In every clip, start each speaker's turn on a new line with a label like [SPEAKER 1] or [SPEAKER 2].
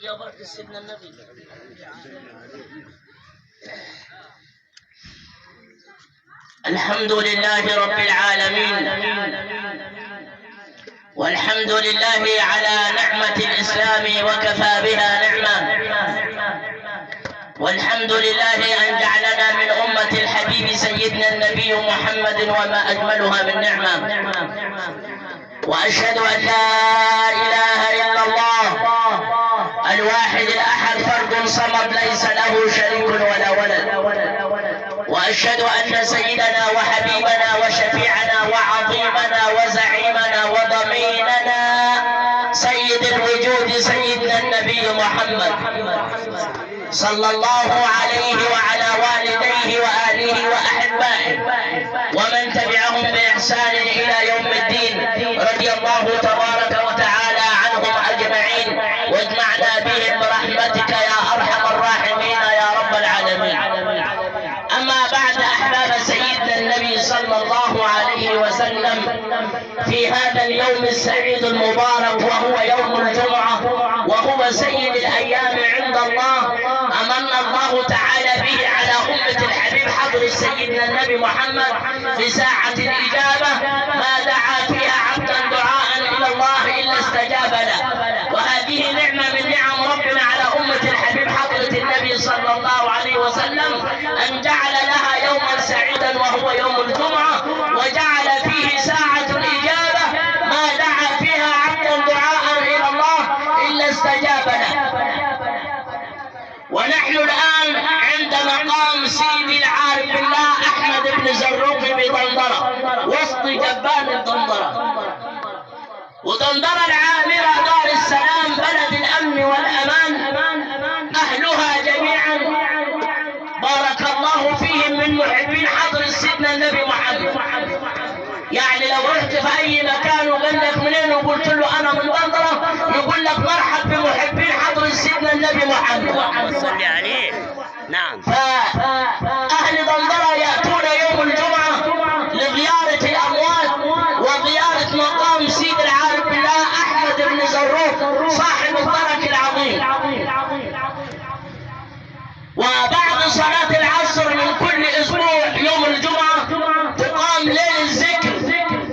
[SPEAKER 1] يا بركة سيدنا النبي. الحمد لله رب العالمين، والحمد لله على نعمة الإسلام وكفى بها نعمة، والحمد لله أن جعلنا من أمة الحبيب سيدنا النبي محمد وما أجملها من نعمة. وأشهد أن لا إله إلا الله الواحد الأحد فرد صمد ليس له شريك ولا ولد. وأشهد أن سيدنا وحبيبنا وشفيعنا وعظيمنا وزعيمنا وضميننا سيد الوجود سيدنا النبي محمد صلى الله عليه وعلى والديه وآله وأحبائه ومن تبعهم بإحسان إلى يوم الدين، رضي الله تبارك وتعالى عنهم أجمعين، واجمعنا بهم برحمتك يا أرحم الراحمين يا رب العالمين. أما بعد، أحباب سيدنا النبي صلى الله عليه وسلم، في هذا اليوم السعيد المبارك وهو يوم الجمعة، وهو سيد الأيام عند الله، أمن الله تعالى به على أمة الحبيب حضر سيدنا النبي محمد في ساعة الإجابة ما دعا فيها عبدا دعاء إلى الله إلا استجاب له. وهذه نعمة من نعم ربنا على أمة الحبيب حضرة النبي صلى الله عليه وسلم، أن جعل لها يوما سعيدا وهو يوم الجمعة، وجعل فيه ساعة الإجابة ما دعا فيها عبدا دعاء إلى الله إلا استجاب له. ونحن الآن عند مقام سيدي العارف بالله أحمد بن زروق بضندرة، وسط جبان الضندرة. وضندرة العامرة دار السلام، بلد الأمن والأمان، أهلها جميعا بارك الله فيهم من محبين حضر سيدنا النبي محمد. يعني لو رحت في أي مكان وقال لك منين وقلت له أنا من ضندرة، يقول لك مرحب بمحبين حضر سيدنا النبي محمد صلى عليه. نعم. فأهل ضندرة يأتون يوم الجمعة لزيارة الأموات وزيارة مقام سيد العارف بالله أحمد بن زروق صاحب البركة العظيم. وبعد صلاة العصر من كل أسبوع يوم الجمعة تقام ليلة الذكر،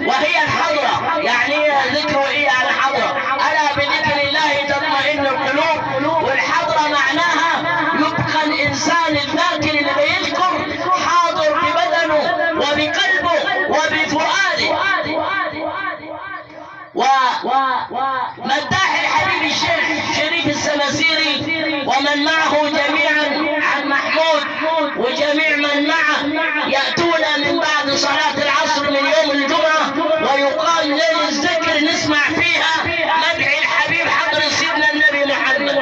[SPEAKER 1] وهي الحضرة. يعني ذكر إيه على الحضرة؟ ألا بذكر الله تطمئن القلوب. والحضرة معناها يبقى الإنسان الذاكر اللي بيذكر حاضر ببدنه وبقلبه وبفؤاده. ومداح الحبيب الشيخ شريف السماسيري ومن معه جميعا عن محمود وجميع من معه يأتون من بعد صلاة العصر من يوم الجمعة، ويقام ليلة الذكر نسمع فيها مدح الحبيب حضر سيدنا النبي محمد.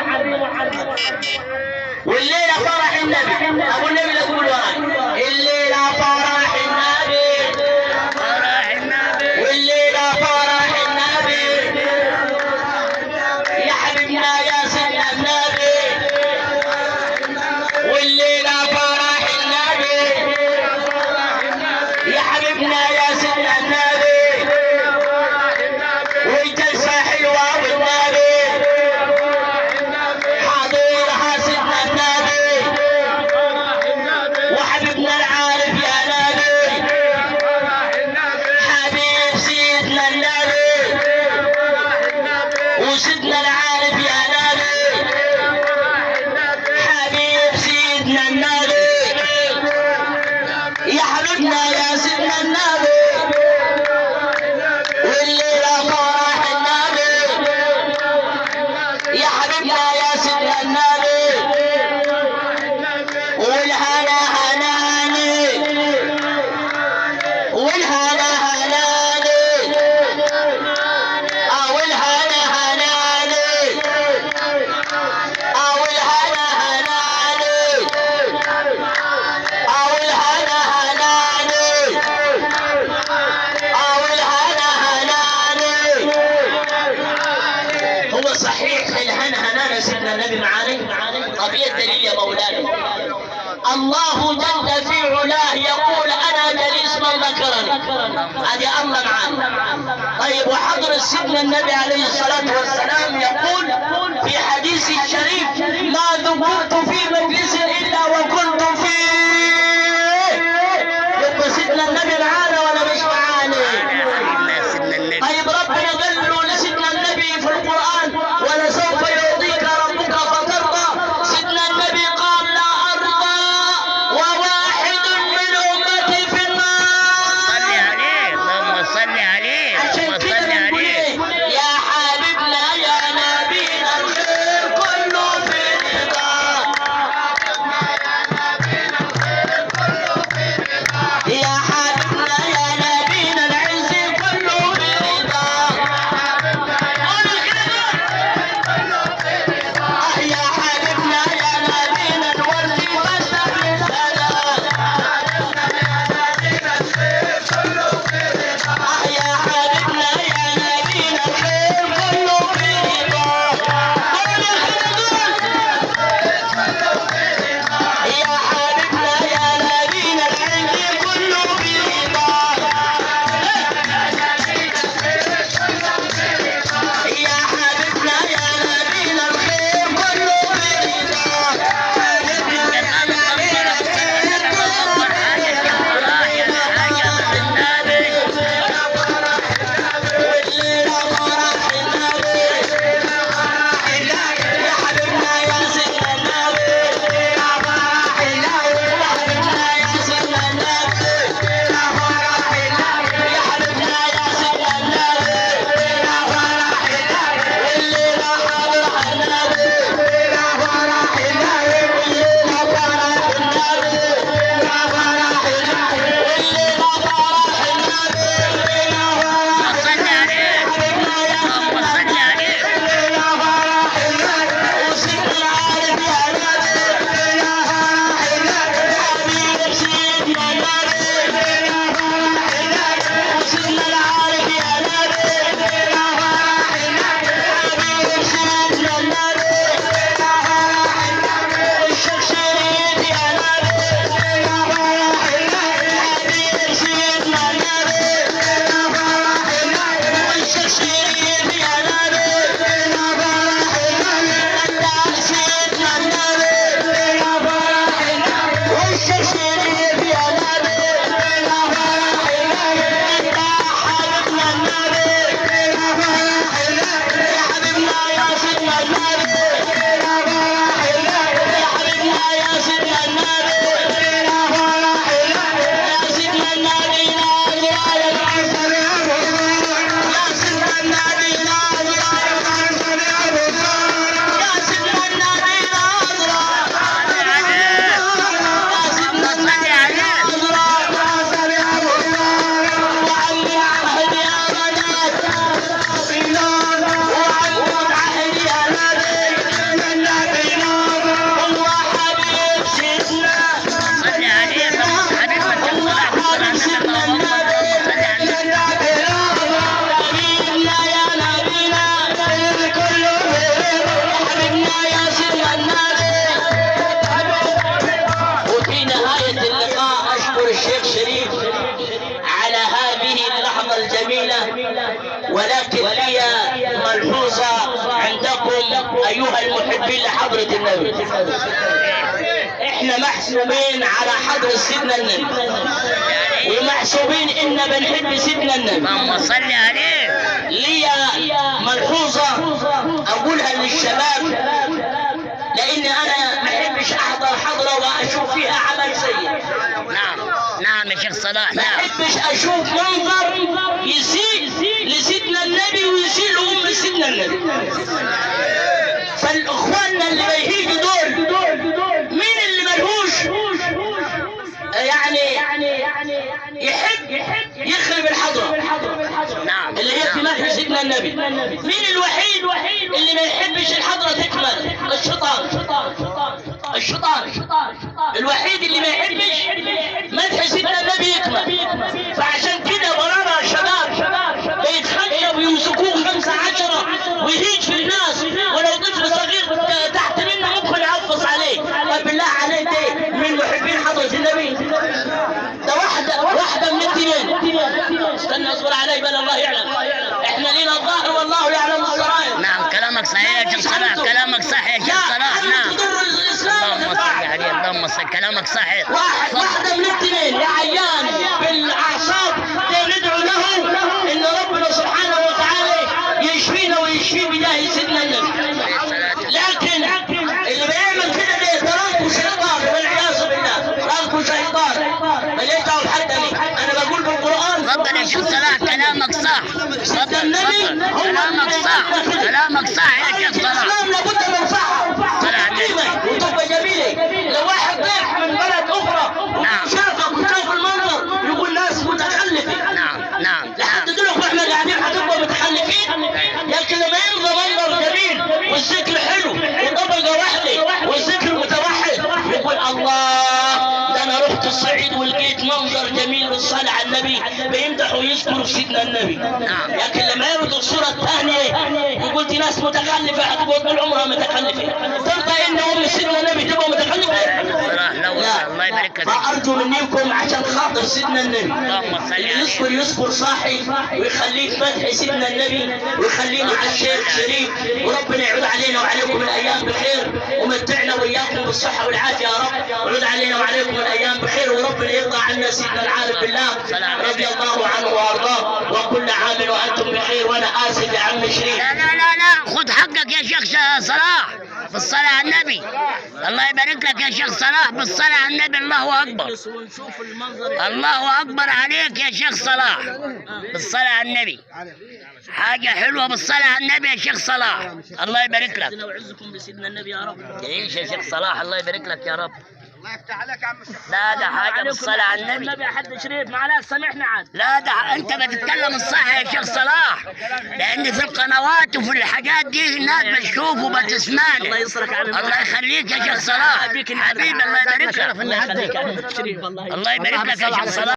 [SPEAKER 1] والليلة فرح النبي، أبو النبي يقول وراي الليلة فرح النبي، والليلة فرح النبي يا حبيبنا يا سيدنا النبي، والليلة فرح النبي يا حبيبنا يا سيدنا النبي، والجلسة حلوة والنبي حاضرها سيدنا النبي، وحبيبنا العارف يا نبي، حبيب سيدنا النبي، وسيدنا العارف يا نبي، حبيب سيدنا النبي، يا حبيبنا يا سيدنا النبي، والليلة فرح النبي يا حبيبنا يا سيدنا النبي، والهنا هناني والهنا هناني والهنا هناني والهنا هناني والهنا هناني والهنا هناني. هو صحيح الهنا هنانا سيدنا النبي معاني؟ طب ايه الدليل يا مولانا؟ الله جل في علاه يقول انا جليس من ذكر ذكرني. هذه الله معانا. طيب وحضر سيدنا النبي عليه الصلاة والسلام يقول في حديث الشريف: ما ذكرت في مجلس إلا وكنت فيه. يبقى سيدنا النبي معانا ولا مش معانا؟ طيب ربنا قال له لسيدنا النبي في القرآن: ولسوف يعطيك ربك فترضى. سيدنا النبي قال: لا أرضى وواحد من أمتي في النار.
[SPEAKER 2] صل عليه، اللهم صل عليه، اللهم صل عليه.
[SPEAKER 1] يا حبيبنا يا نبينا الخير كله في رضاك. يا حبيبنا يا نبينا العز كله في رضاك. يا حبيبنا يا نبينا الورد بس في السلام. يا حبيبنا يا نبينا الخير كله في رضاك. يا حبيبنا يا نبينا العز كله في رضاك. يا حبيبنا يا نبينا الخير كله في رضاك. والليلة فرح النبي. يا حبيبنا يا سيدنا النبي. يا حبيبنا يا سيدنا النبي. يا حبيبنا يا سيدنا النبي. والليلة حاضر النبي. والليلة فرح النبي. والليلة فرح النبي. والليلة فرح النبي.
[SPEAKER 2] صل عليه، اللهم صل عليه.
[SPEAKER 1] وسيدنا العارف يا نبي. حبيب سيدنا النبي. وسيدنا العارف يا نبي. حبيب سيدنا النبي. والشيخ شريف يا نبي. حبيب سيدنا النبي. والشيخ شريف يا نبي. سيدنا النبي. والشيخ شريف يا نبي. حبيبنا النبي. يا حبيبنا يا سيدنا النبي. يا حبيبنا يا سيدنا النبي. يا سيدنا النبي ناظر على العسل. يا سيدنا النبي ناظر على العسل. يا سيدنا النبي ناظر. يا سيدنا النبي ناظر. وعم العهد يا بنات. وعم العهد يا نبي. الله حبيب سيدنا.
[SPEAKER 2] صل عليه، اللهم حبيب من
[SPEAKER 1] الله حبيب سيدنا النبي. حبيبنا يا نبينا. حبيبنا يا سيدنا النبي. وفي نهاية اللقاء أشكر الشيخ شريف على هذه اللحظة الجميلة، ولكن لي ملحوظة عندكم أيها المحبين لحضرة النبي. احنا محسوبين على حضرة سيدنا النبي، ومحسوبين إن بنحب سيدنا النبي.
[SPEAKER 2] اللهم صل عليه.
[SPEAKER 1] لي ملحوظة أقولها للشباب، لأن أنا ما أحبش أحضر حضرة وأشوف فيها عمل سيء.
[SPEAKER 2] نعم نعم يا شيخ صلاح،
[SPEAKER 1] ما
[SPEAKER 2] نعم.
[SPEAKER 1] أحبش أشوف منظر يسيء لسيدنا النبي ويسيء لأم سيدنا النبي. فالإخواننا اللي بيهيجوا دول مين اللي ملهوش يعني يحب يخرب الحضرة؟
[SPEAKER 2] نعم
[SPEAKER 1] اللي هي في مدح سيدنا النبي. مين الوحيد اللي ما يحبش الحضرة تكمل؟ الشيطان الوحيد اللي ما يحبش مدح سيدنا النبي يكمل. فعشان كده ورانا شباب بيتخشوا ويمسكوه 15 ويهيج في الناس، ولو طفل صغير تحت منه ممكن يعفص عليه. طب بالله عليك ده من محبين حضرة النبي؟ ده واحدة من الدين عليه بل الله يعلم. احنا لنا الظاهر والله يعلم السرائر.
[SPEAKER 2] نعم كلامك صحيح يا شيخ صلاح، كلامك صحيح يا شيخ صلاح. نعم اللهم صل عليه، اللهم صل، كلامك صحيح.
[SPEAKER 1] واحدة من الاثنين يا عيان بالاعصاب ندعو له ان ربنا سبحانه وتعالى يشفينا ويشفي بجاه سيدنا النبي. لكن اللي بيعمل كده ده تركه شيطان والعياذ بالله، تركه شيطان. ماليش دعوه بحد، انا بقول بالقران.
[SPEAKER 2] تفضل يا شيخ صلاح، كلامك صح. تفضل كلامك صح، كلامك صح يا شيخ صلاح.
[SPEAKER 1] الاسلام لابد من صحه وتبقى جميله. لو واحد ضيف من بلد اخرى شافك وشاف المنظر يقول ناس متخلفه.
[SPEAKER 2] نعم
[SPEAKER 1] لحد دلوقتي واحنا قاعدين هتبقوا متخلفين. لكن لما يبقى منظر جميل والذكر حلو وطبقه واحده والذكر متوحد يقول الله، ده انا رحت الصعيد ولقيت منظر جميل بالصلاه على النبي، بيمدحوا ويذكروا سيدنا النبي. لكن لما يردوا الصوره الثانيه يقول دي ناس متخلفه، هتبقى طول عمرها متخلفه. ترضى ان ام سيدنا النبي تبقى متخلفه؟
[SPEAKER 2] لا الله يبارك لك.
[SPEAKER 1] فارجو منكم عشان خاطر سيدنا النبي
[SPEAKER 2] اللهم صل عليه.
[SPEAKER 1] يصبر صاحي ويخليه في مدح سيدنا النبي ويخلينا على الشيخ شريف، وربنا يعود علينا وعليكم الايام بخير ومتعنا واياكم بالصحه والعافيه يا رب، ويعود علينا وعليكم الايام بخير، وربنا يرضى عنا سيدنا العارف بالله رضي الله عنه وارضاه، وكل عام وانتم بخير. وانا اسف يا عم شريف.
[SPEAKER 2] لا خذ حقك يا شيخ صلاح بالصلاة على النبي. الله يبارك لك يا شيخ صلاح بالصلاة على النبي. الله أكبر، الله أكبر عليك يا شيخ صلاح بالصلاة على النبي. حاجة حلوة بالصلاة على النبي يا شيخ صلاح. الله يبارك لك.
[SPEAKER 1] وعزكم بسيدنا النبي يا رب.
[SPEAKER 2] تعيش يا شيخ صلاح، الله يبارك لك يا رب.
[SPEAKER 3] الله يفتح عليك يا عم الشيخ.
[SPEAKER 2] لا ده حاجة بالصلاة على النبي.
[SPEAKER 1] النبي حد شريف معلش سامحنا عاد.
[SPEAKER 2] لا ده انت بتتكلم الصح يا شيخ صلاح، لان في القنوات وفي الحاجات دي الناس بتشوف وبتسمعني.
[SPEAKER 1] الله يسترك على
[SPEAKER 2] الله يخليك يا شيخ صلاح حبيبي، الله يبارك لك.
[SPEAKER 1] الله يخليك يا عم شريف.
[SPEAKER 2] الله يبارك لك يا شيخ صلاح.